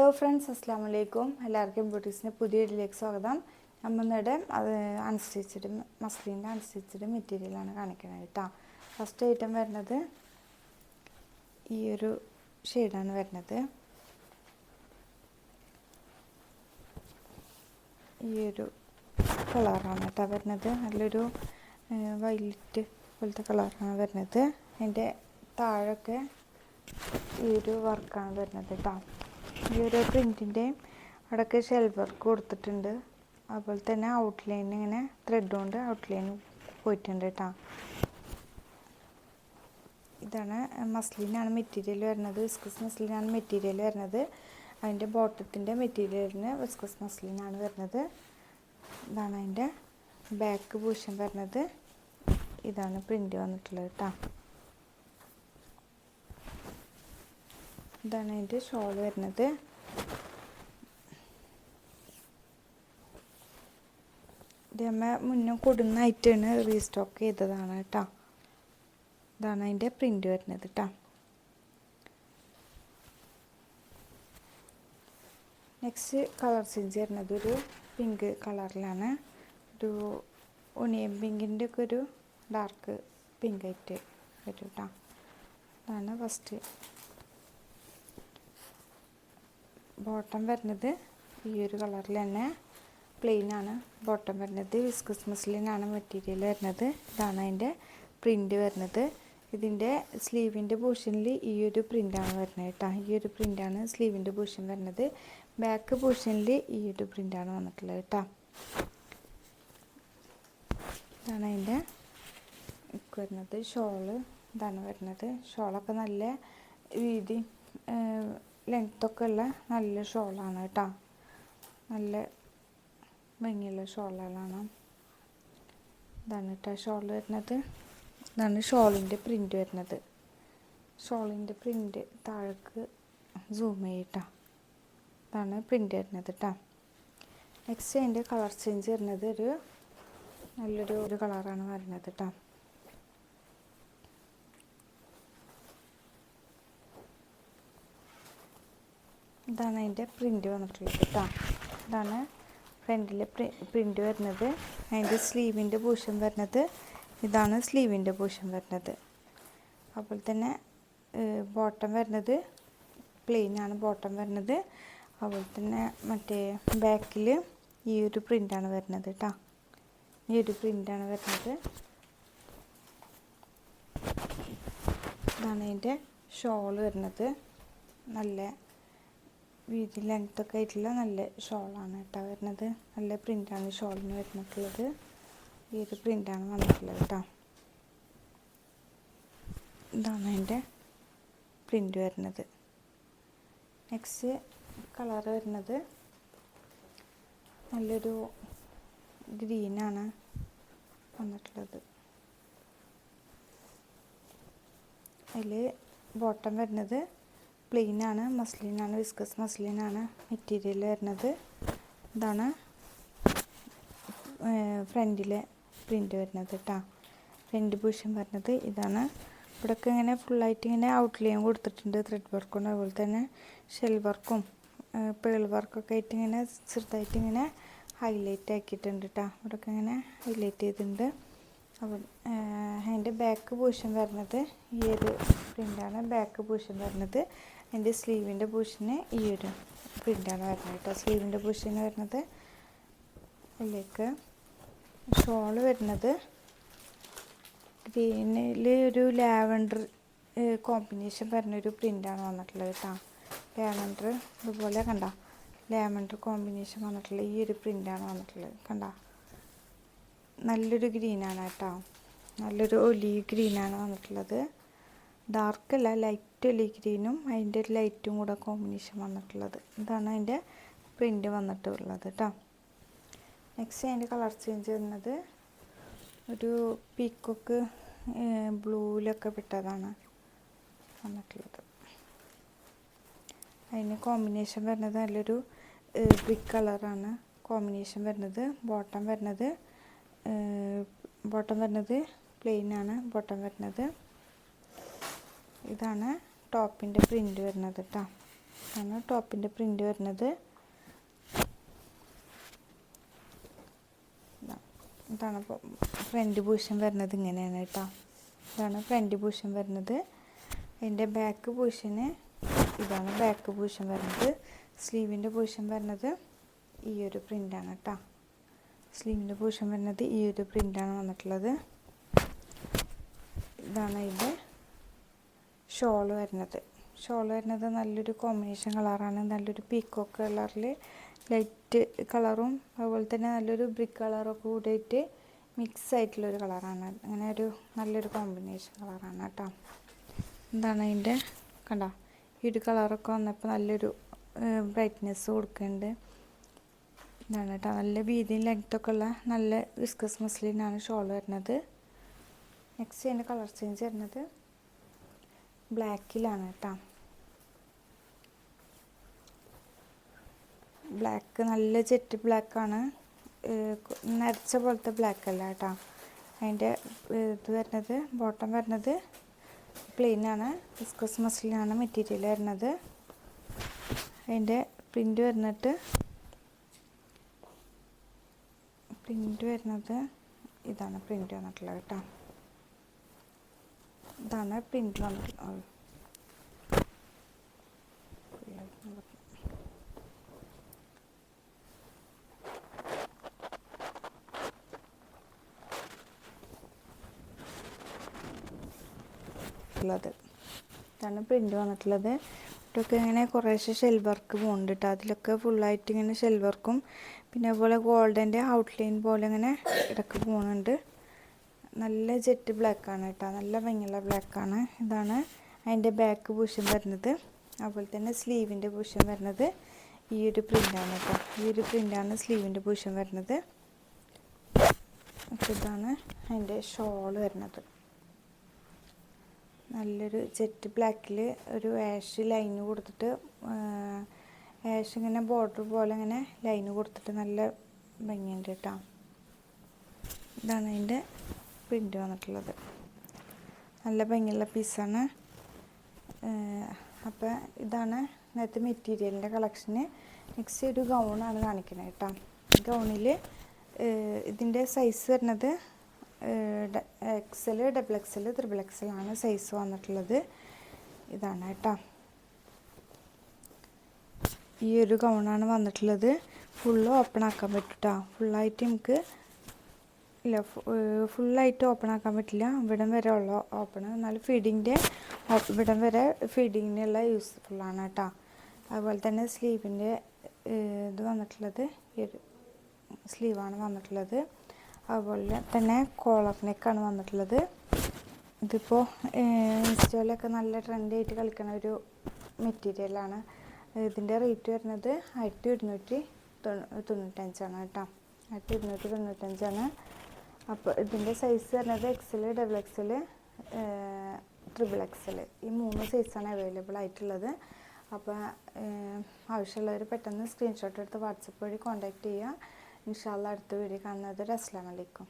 Hello friends, അസ്സാം വലൈക്കും. എല്ലാവർക്കും ബ്യൂട്ടീസിൻ്റെ പുതിയ വീഡിയോയിലേക്ക് സ്വാഗതം. നമ്മളിവിടെ അൺസ്റ്റിച്ചഡ് മസ്ലിൻ്റെ അൺസ്റ്റിച്ചഡ് മെറ്റീരിയലാണ് കാണിക്കുന്നത് കേട്ടോ. ഫസ്റ്റ് ഐറ്റം വരുന്നത് ഈ ഒരു ഷെയ്ഡാണ് വരുന്നത്. ഈ ഒരു കളറാണ് കേട്ടോ വരുന്നത്. നല്ലൊരു വൈലറ്റ് പോലത്തെ കളറാണ് വരുന്നത്. അതിൻ്റെ താഴൊക്കെ ഈ ഒരു വർക്കാണ് വരുന്നത് കേട്ടോ. ഈ ഒരു പ്രിൻറ്റിൻ്റെ അവിടെയൊക്കെ ഷെൽഫ് വർക്ക് കൊടുത്തിട്ടുണ്ട്. അതുപോലെ തന്നെ ഔട്ട്ലൈൻ ഇങ്ങനെ ത്രെഡ് കൊണ്ട് ഔട്ട്ലൈൻ പോയിട്ടുണ്ട് കേട്ടോ. ഇതാണ് മസ്ലിനാണ് മെറ്റീരിയൽ വരുന്നത്. വിസ്കസ് മസ്ലിനാണ് മെറ്റീരിയൽ വരുന്നത്. അതിൻ്റെ ബോട്ടത്തിൻ്റെ മെറ്റീരിയലിന് വിസ്കസ് മസ്ലിനാണ് വരുന്നത്. ഇതാണ് അതിൻ്റെ ബാക്ക് പോർഷൻ വരുന്നത്. ഇതാണ് പ്രിൻ്റ് വന്നിട്ടുള്ളത് കേട്ടോ. ഇതാണ് അതിൻ്റെ ഷോൾ വരുന്നത്. ഇത് നമ്മൾ മുന്നേ കൊടുന്നായിട്ടാണ് റീസ്റ്റോക്ക് ചെയ്തതാണ് കേട്ടോ. ഇതാണ് അതിൻ്റെ പ്രിൻ്റ് വരുന്നത് കേട്ടോ. നെക്സ്റ്റ് കളർ ചേഞ്ച് വരുന്നത് ഒരു പിങ്ക് കളറിലാണ്. ഒരു ഒണിയൻ പിങ്കിൻ്റെ ഒക്കെ ഒരു ഡാർക്ക് പിങ്ക് ആയിട്ട് വരും കേട്ടോ. ഇതാണ് ഫസ്റ്റ്. ബോട്ടം വരുന്നത് ഈ ഒരു കളറിൽ തന്നെ പ്ലെയിനാണ് ബോട്ടം വരുന്നത്. വിസ്കസ് മസ്ലിനാണ് മെറ്റീരിയൽ വരുന്നത്. ഇതാണ് അതിൻ്റെ പ്രിൻ്റ് വരുന്നത്. ഇതിൻ്റെ സ്ലീവിൻ്റെ പോർഷനിൽ ഈ ഒരു പ്രിൻ്റാണ് വരുന്നത് കേട്ടോ. ഈ ഒരു പ്രിൻ്റാണ് സ്ലീവിൻ്റെ പോർഷൻ വരുന്നത്. ബാക്ക് പോർഷനിൽ ഈ ഒരു പ്രിൻ്റാണ് വന്നിട്ടുള്ളത് കേട്ടോ. ഇതാണ് അതിൻ്റെ വരുന്നത്. ഷോള് ഇതാണ് വരുന്നത്. ഷോളൊക്കെ നല്ല വീതി ലെങ്ത്തൊക്കെ ഉള്ള നല്ല ഷോളാണ് കേട്ടോ. നല്ല ഭംഗിയുള്ള ഷോളുകളാണ്. ഇതാണ് കേട്ടോ ഷോൾ വരുന്നത്. ഇതാണ് ഷോളിൻ്റെ പ്രിൻ്റ് വരുന്നത്. ഷോളിൻ്റെ പ്രിൻ്റ് താഴേക്ക് സൂം ചെയ്യട്ടോ. ഇതാണ് പ്രിൻ്റ് വരുന്നത് കേട്ടോ. നെക്സ്റ്റ് അതിൻ്റെ കളർ ചേഞ്ച് വരുന്നത് നല്ലൊരു കളറാണ് വരുന്നത് കേട്ടോ. ഇതാണ് അതിൻ്റെ പ്രിൻ്റ് വന്നിട്ടുള്ളത് കേട്ടോ. ഇതാണ് ഫ്രണ്ടിലെ പ്രിൻ്റ് വരുന്നത്. അതിൻ്റെ സ്ലീവിൻ്റെ പോർഷൻ വരുന്നത് ഇതാണ്. സ്ലീവിൻ്റെ പോർഷൻ വരുന്നത്. അതുപോലെ തന്നെ ബോട്ടം വരുന്നത് പ്ലെയിനാണ് ബോട്ടം വരുന്നത്. അതുപോലെ തന്നെ മറ്റേ ബാക്കിൽ ഈ ഒരു പ്രിൻ്റാണ് വരുന്നത് കേട്ടോ. ഈ ഒരു പ്രിൻ്റാണ് വരുന്നത്. ഇതാണ് അതിൻ്റെ ഷോൾ വരുന്നത്. നല്ല വീതി ലെങ്ത്തൊക്കെ ആയിട്ടുള്ള നല്ല ഷോളാണ് കേട്ടോ വരുന്നത്. നല്ല പ്രിൻ്റാണ് ഷോളിന് വരുന്നിട്ടുള്ളത്. ഈ ഒരു പ്രിൻ്റാണ് വന്നിട്ടുള്ളത് കേട്ടോ. ഇതാണ് അതിൻ്റെ പ്രിൻ്റ് വരുന്നത്. നെക്സ്റ്റ് കളർ വരുന്നത് നല്ലൊരു ഗ്രീനാണ് വന്നിട്ടുള്ളത്. അതിൽ ബോട്ടം വരുന്നത് പ്ലെയിനാണ് മസ്ലിനാണ് വിസ്കസ് മസ്ലിനാണ് മെറ്റീരിയൽ വരുന്നത്. ഇതാണ് ഫ്രണ്ടിലെ പ്രിൻ്റ് വരുന്നത് കേട്ടോ. ഫ്രണ്ട് പോർഷൻ വരുന്നത് ഇതാണ്. ഇവിടെയൊക്കെ ഇങ്ങനെ ഫുള്ളായിട്ട് ഇങ്ങനെ ഔട്ട്ലൈൻ കൊടുത്തിട്ടുണ്ട് ത്രെഡ് വർക്കും. അതുപോലെ തന്നെ ഷെൽ വർക്കും പേൾ വർക്കൊക്കെ ആയിട്ട് ഇങ്ങനെ ചെറുതായിട്ട് ഇങ്ങനെ ഹൈലൈറ്റ് ആക്കിയിട്ടുണ്ട് കേട്ടോ. ഇവിടെയൊക്കെ ഇങ്ങനെ ഹൈലൈറ്റ് ചെയ്തിട്ടുണ്ട്. അപ്പോൾ അതിൻ്റെ ബാക്ക് പോർഷൻ വരുന്നത് ഈ ഒരു പ്രിൻ്റാണ്. ബാക്ക് പോർഷൻ വരുന്നത് അതിൻ്റെ സ്ലീവിൻ്റെ പോർഷന് ഈ ഒരു പ്രിൻ്റാണ് വരുന്നത് കേട്ടോ. സ്ലീവിൻ്റെ പോർഷന് വരുന്നത് അതിലേക്ക്. ഷോള് വരുന്നത് ഗ്രീനിൽ ഒരു ലാവൻഡർ കോമ്പിനേഷൻ വരുന്നൊരു പ്രിൻ്റാണ് വന്നിട്ടുള്ളത് കേട്ടോ. ലാവൻഡർ ഇതുപോലെ കണ്ട ലാവൻഡർ കോമ്പിനേഷൻ വന്നിട്ടുള്ള ഈ ഒരു പ്രിൻ്റാണ് വന്നിട്ടുള്ളത്. കണ്ട നല്ലൊരു ഗ്രീനാണ് കേട്ടോ. നല്ലൊരു ഒലീവ് ഗ്രീനാണ് വന്നിട്ടുള്ളത്. ഡാർക്കല്ല, ലൈറ്റ് ഒലീവ് ഗ്രീനും അതിൻ്റെ ഒരു ലൈറ്റും കൂടെ കോമ്പിനേഷൻ വന്നിട്ടുള്ളത്. ഇതാണ് അതിൻ്റെ പ്രിൻ്റ് വന്നിട്ടുള്ളത് കേട്ടോ. നെക്സ്റ്റ് അതിൻ്റെ കളർ ചേഞ്ച് വരുന്നത് ഒരു പീക്കോക്ക് ബ്ലൂവിലൊക്കെ പെട്ടതാണ് വന്നിട്ടുള്ളത്. അതിന് കോമ്പിനേഷൻ വരുന്നത് നല്ലൊരു ബ്രിക്ക് കളറാണ് കോമ്പിനേഷൻ വരുന്നത്. ബോട്ടം വരുന്നത് പ്ലെയിനാണ് ബോട്ടം വരുന്നത്. ഇതാണ് ടോപ്പിൻ്റെ പ്രിൻ്റ് വരുന്നത് കേട്ടോ. ആണ് ടോപ്പിൻ്റെ പ്രിൻ്റ് വരുന്നത്. ഇതാണ് ഫ്രണ്ട് പോർഷൻ വരുന്നത്, ഇങ്ങനെയാണ് കേട്ടോ. ഇതാണ് ഫ്രണ്ട് പോർഷൻ വരുന്നത്. അതിൻ്റെ ബാക്ക് പോർഷന് ഇതാണ് ബാക്ക് പോർഷൻ വരുന്നത്. സ്ലീവിൻ്റെ പോർഷൻ വരുന്നത് ഈ ഒരു പ്രിൻ്റാണ് കേട്ടോ. സ്ലീവിൻ്റെ പോർഷൻ വരുന്നത് ഈ ഒരു പ്രിൻ്റാണ് വന്നിട്ടുള്ളത്. ഇതാണ് ഇതിൻ്റെ ഷോള് വരുന്നത്. നല്ലൊരു കോമ്പിനേഷൻ കളറാണ്. നല്ലൊരു പീക്കോക്ക് കളറിൽ ലൈറ്റ് കളറും അതുപോലെ തന്നെ നല്ലൊരു ബ്രിക്ക് കളറൊക്കെ കൂടിയിട്ട് മിക്സ് ആയിട്ടുള്ളൊരു കളറാണ്. അങ്ങനെ ഒരു നല്ലൊരു കോമ്പിനേഷൻ കളറാണ് കേട്ടോ. എന്താണ് അതിൻ്റെ കണ്ടോ, ഈ ഒരു കളറൊക്കെ വന്നപ്പോൾ നല്ലൊരു ബ്രൈറ്റ്നെസ് കൊടുക്കുന്നുണ്ട്. ഇതാണ് കേട്ടോ, നല്ല വീതിയും ലെങ്ത്തൊക്കെ ഉള്ള നല്ല വിസ്കസ് മസ്ലിനാണ് ഷോൾ വരുന്നത്. നെക്സ്റ്റ് അതിൻ്റെ കളർ ചേഞ്ച് വരുന്നത് ബ്ലാക്കിലാണ് കേട്ടോ. ബ്ലാക്ക് നല്ല ജെറ്റ് ബ്ലാക്കാണ്, നരച്ച പോലത്തെ ബ്ലാക്ക് അല്ല കേട്ടോ. അതിൻ്റെ ഇത് വരുന്നത് ബോട്ടം വരുന്നത് പ്ലെയിനാണ്, വിസ്കസ് മസ്ലിനാണ് മെറ്റീരിയൽ വരുന്നത്. അതിൻ്റെ പ്രിൻ്റ് വരുന്നത് ഇതാണ് പ്രിൻ്റ് വന്നിട്ടുള്ളത് കേട്ടോ. ഇതാണ് പ്രിൻ്റ് വന്നിട്ടുള്ളത്. ഇതാണ് പ്രിൻ്റ് വന്നിട്ടുള്ളത്. ഇതൊക്കെ ഇങ്ങനെ കുറേശ്ശെ ഷെൽ വർക്ക് പോകുന്നുണ്ട് കേട്ടോ. അതിലൊക്കെ ഫുള്ളായിട്ട് ഇങ്ങനെ ഷെൽ വർക്കും പിന്നെ അതുപോലെ ഗോൾഡൻ്റെ ഔട്ട്ലൈൻ പോലെ ഇങ്ങനെ ഇടയ്ക്ക് പോകുന്നുണ്ട്. നല്ല ജെറ്റ് ബ്ലാക്കാണ് കേട്ടോ, നല്ല ഭംഗിയുള്ള ബ്ലാക്കാണ്. ഇതാണ് അതിൻ്റെ ബാക്ക് പോർഷൻ വരുന്നത്. അതുപോലെ തന്നെ സ്ലീവിൻ്റെ പോർഷൻ വരുന്നത് ഈ ഒരു പ്രിൻ്റാണ് കേട്ടോ. ഈ ഒരു പ്രിൻ്റാണ് സ്ലീവിൻ്റെ പോർഷൻ വരുന്നത്. അപ്പോൾ ഇതാണ് അതിൻ്റെ ഷോൾ വരുന്നത്. നല്ലൊരു ജെറ്റ് ബ്ലാക്കിൽ ഒരു ആഷ് ലൈന് കൊടുത്തിട്ട് ആഷ് ഇങ്ങനെ ബോർഡർ പോലെ ഇങ്ങനെ ലൈന് കൊടുത്തിട്ട് നല്ല ഭംഗിയുണ്ട് കേട്ടോ. ഇതാണ് അതിൻ്റെ പ്രിൻ്റ് വന്നിട്ടുള്ളത്. നല്ല ഭംഗിയുള്ള പീസാണ്. അപ്പോൾ ഇതാണ് ഇന്നത്തെ മെറ്റീരിയലിൻ്റെ കളക്ഷന്. നെക്സ്റ്റ് ഒരു ഗൗണാണ് കാണിക്കുന്നത് കേട്ടോ. ഗൗണിൽ ഇതിൻ്റെ സൈസ് വരുന്നത് XL, XXL, XXL ആണ് സൈസ് വന്നിട്ടുള്ളത്. ഇതാണ് കേട്ടോ, ഈ ഒരു ഗൗണാണ് വന്നിട്ടുള്ളത്. ഫുള്ള് ഓപ്പൺ ആക്കാൻ പറ്റും കേട്ടോ. ഫുള്ളായിട്ട് നമുക്ക് ഫുള്ളായിട്ട് ഓപ്പൺ ആക്കാൻ പറ്റില്ല. ഇവിടം വരെ ഉള്ള ഓപ്പൺ, എന്നാലും ഇവിടം വരെ ഫീഡിങ്ങിനുള്ള യൂസ്ഫുള്ളാണ് കേട്ടോ. അതുപോലെ തന്നെ സ്ലീവിൻ്റെ ഇത് വന്നിട്ടുള്ളത് ഈ ഒരു സ്ലീവാണ് വന്നിട്ടുള്ളത്. അതുപോലെ തന്നെ കോളർ നെക്കാണ് വന്നിട്ടുള്ളത്. ഇതിപ്പോൾ ഇൻസ്റ്റയിലൊക്കെ നല്ല ട്രെൻഡായിട്ട് കളിക്കുന്ന ഒരു മെറ്റീരിയലാണ്. ഇതിൻ്റെ റേറ്റ് വരുന്നത് 1295 കേട്ടോ. 1295. അപ്പോൾ ഇതിൻ്റെ സൈസ് വരുന്നത് XL, XXL, XXL ഈ 3 സൈസാണ് അവൈലബിൾ ആയിട്ടുള്ളത്. അപ്പോൾ ആവശ്യമുള്ളവർ പെട്ടെന്ന് സ്ക്രീൻഷോട്ട് എടുത്ത് വാട്സപ്പ് വഴി കോൺടാക്റ്റ് ചെയ്യുക. ഇൻഷാ അല്ലാഹ് അടുത്ത വീഡിയോ കാണുന്നത്. അസ്സലാമു അലൈക്കും.